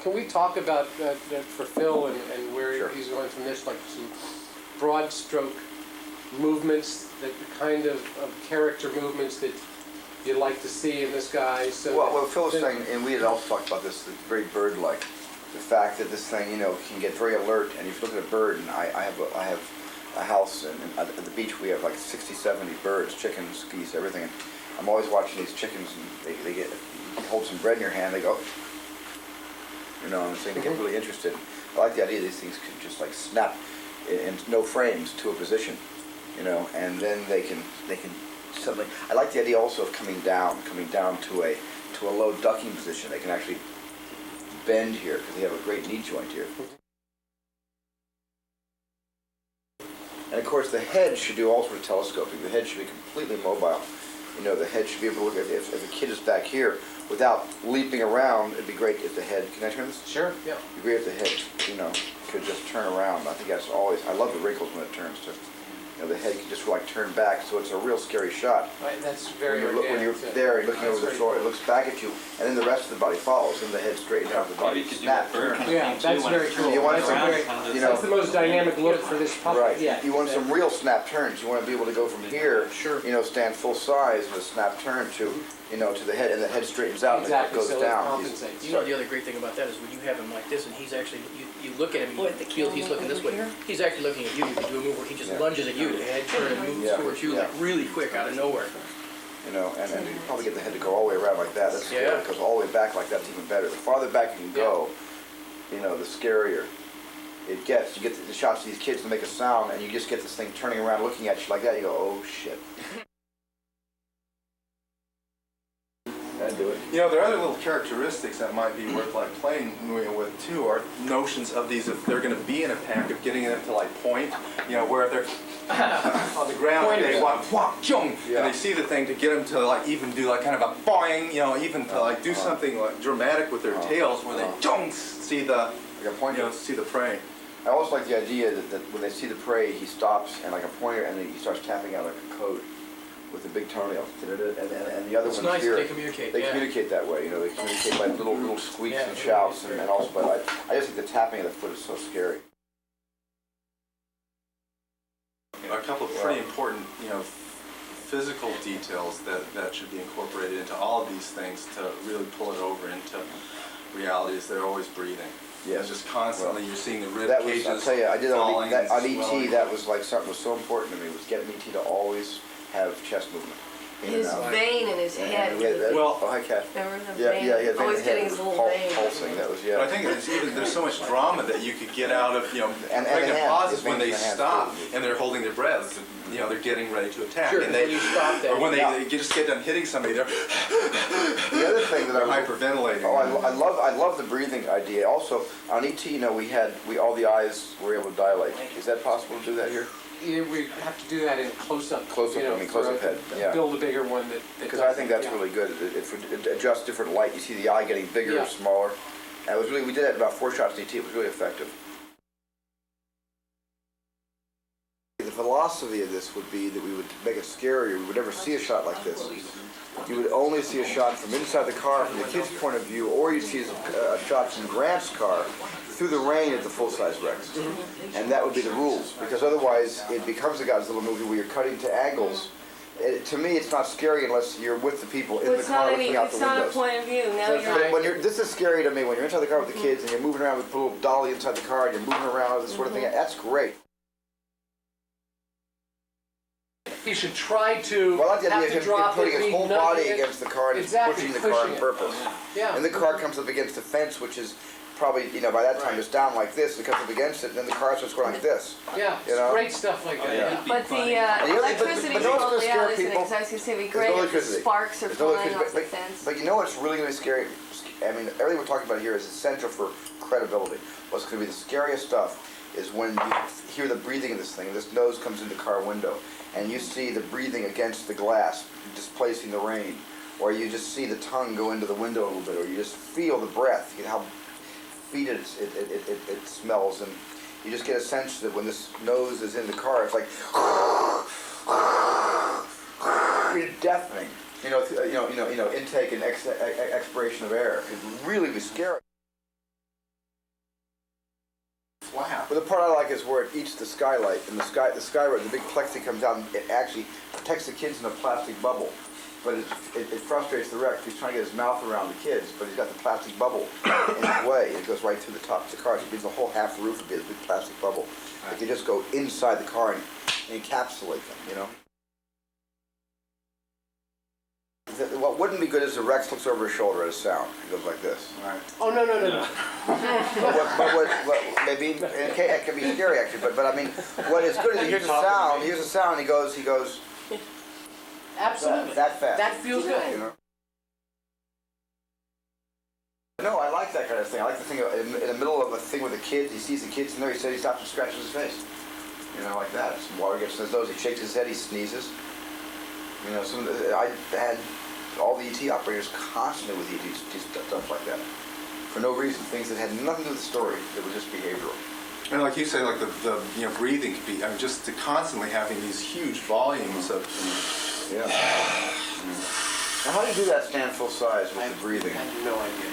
Can we talk about that for Phil and where Sure. he's going from this, like some broad stroke movements, the kind of character movements that you'd like to see in this guy? So well, what Phil was saying, and we had also talked about this, it's very bird-like. The fact that this thing, you know, can get very alert, and if you look at a bird, and I have a house, and at the beach we have like 60, 70 birds, chickens, geese, everything. And I'm always watching these chickens, and they get, you hold some bread in your hand, they go, you know, and so they get really interested. I like the idea these things could just like snap in no frames to a position, you know, and then they can suddenly. I like the idea also of coming down to a low ducking position. They can actually bend here because they have a great knee joint here. And of course, the head should do all sorts of telescoping. The head should be completely mobile. You know, the head should be able to look at if a kid is back here without leaping around. It'd be great if the head. Can I turn this? Sure. Yeah. It'd be great if the head, you know, could just turn around. I think that's always. I love the wrinkles when it turns too. You know, the head can just like turn back, so it's a real scary shot. Right, that's very when you're there and looking over the shoulder, it looks back at you, and then the rest of the body follows, and the head straightens out, the body snaps. Yeah, that's very cool. You want some, you know, that's the most dynamic look for this puppet. right. Yeah. You want some real snap turns. You want to be able to go from here, Sure. you know, stand full size with a snap turn to, you know, to the head, and the head straightens out Exactly, and it so goes it down. compensates. You know, the other great thing about that is when you have him like this and he's actually, you look at him, you feel he's looking this way. He's actually looking at you. You can do a move where he just lunges at you, the head turn and moves towards you like really quick out of nowhere. You know, and you probably get the head to go all the way around like that. That's scary. It goes all the way back like that's even better. The farther back you can go, you know, the scarier it gets. You get the shots of these kids to make a sound, and you just get this thing turning around looking at you like that. You go, oh shit. Do it. You know, there are other little characteristics that might be worth like playing with too, are notions of these, if they're going to be in a pack, of getting them to like point, you know, where they're on the ground, they want and they see the thing, to get them to like even do like kind of a boing, you know, even to like do something like dramatic with their tails, where they see the, you know, see the prey. I also like the idea that when they see the prey, he stops and like a pointer, and he starts tapping out like a code with the big toenail, and the other ones nice here, they communicate. They communicate that way. You know, they communicate by little squeaks and shouts, and also by I just think the tapping of the foot is so scary. A couple of pretty important, you know, physical details that should be incorporated into all of these things to really pull it over into reality is they're always breathing. Yeah, it's just constantly you're seeing the rib cages. I'll tell you, I did on falling ET. That was like something was so important to me, was getting ET to always have chest movement. His vein in his head. Well, oh, hi, Kat. Remember the vein? Always getting his little vein. Pulsing. That was But I think there's so much drama that you could get out of, you know, and pregnant pauses the when they stop and they're holding their breaths. You know, they're getting ready to attack, sure, and when you stop there. or when they just get done hitting somebody, they're the other thing that they're hyperventilating. Oh, I love the breathing idea. Also on ET, you know, we all the eyes were able to dilate. Is that possible to do that here? Yeah, we have to do that in close-up. Close-up, you know, I mean, close-up head. Yeah. Build a bigger one because I think that's really good. It adjusts different light. You see the eye getting bigger or smaller. And it was really, we did that about 4 shots in ET. It was really effective. The philosophy of this would be that we would make it scarier. We would never see a shot like this. You would only see a shot from inside the car from the kid's point of view, or you'd see a shot from Grant's car through the rain at the full-size Rex. And that would be the rules, because otherwise it becomes a Godzilla movie where you're cutting to angles. To me, it's not scary unless you're with the people in the car looking out the windows. It's not a point of view. Now you're. This is scary to me when you're inside the car with the kids and you're moving around with a little dolly inside the car and you're moving around, this sort of thing. That's great. He should try to. Well, I like the idea of him putting his whole body it. against the car and pushing the car on purpose. Yeah. And the car comes up against the fence, which is probably, you know, by that time it's down like this. It comes up against it, and then the car starts going like this. Yeah, you know? great stuff like that. Yeah. But the electricity totally out, isn't it? Because I was going to say, it'd be great if the sparks are flying off the fence. But you know what's really going to be scary? I mean, everything we're talking about here is essential for credibility. What's going to be the scariest stuff is when you hear the breathing of this thing, this nose comes in the car window, and you see the breathing against the glass, displacing the rain, or you just see the tongue go into the window a little bit, or you just feel the breath, you know, how fetid it smells, and you just get a sense that when this nose is in the car, it's like deafening. You know, intake and expiration of air. It could really be scary. But the part I like is where it eats the skylight, and the skylight, the big plexi comes out, and it actually protects the kids in a plastic bubble. But it frustrates the Rex. He's trying to get his mouth around the kids, but he's got the plastic bubble in his way. It goes right through the top of the car. So it means the whole half roof would be a big plastic bubble. It could just go inside the car and encapsulate them, you know? What wouldn't be good is the Rex looks over his shoulder at a sound. It goes like this. Right. Oh, no. Maybe it can be scary actually. But I mean, what is good is he hears a sound. He hears a sound. He goes. Absolutely. That fast. That feels good. You know? No, I like that kind of thing. I like the thing in the middle of a thing with the kids. He sees the kids in there. He says he stops and scratches his face. You know, like that. Some water gets in his nose. He shakes his head. He sneezes. You know, I had all the ET operators constantly with ET stuff like that. For no reason, things that had nothing to do with the story. It was just behavioral. And like you say, like the breathing could be, I mean, just constantly having these huge volumes of. Yeah. Now, how do you do that stand full size with the breathing? I have no idea.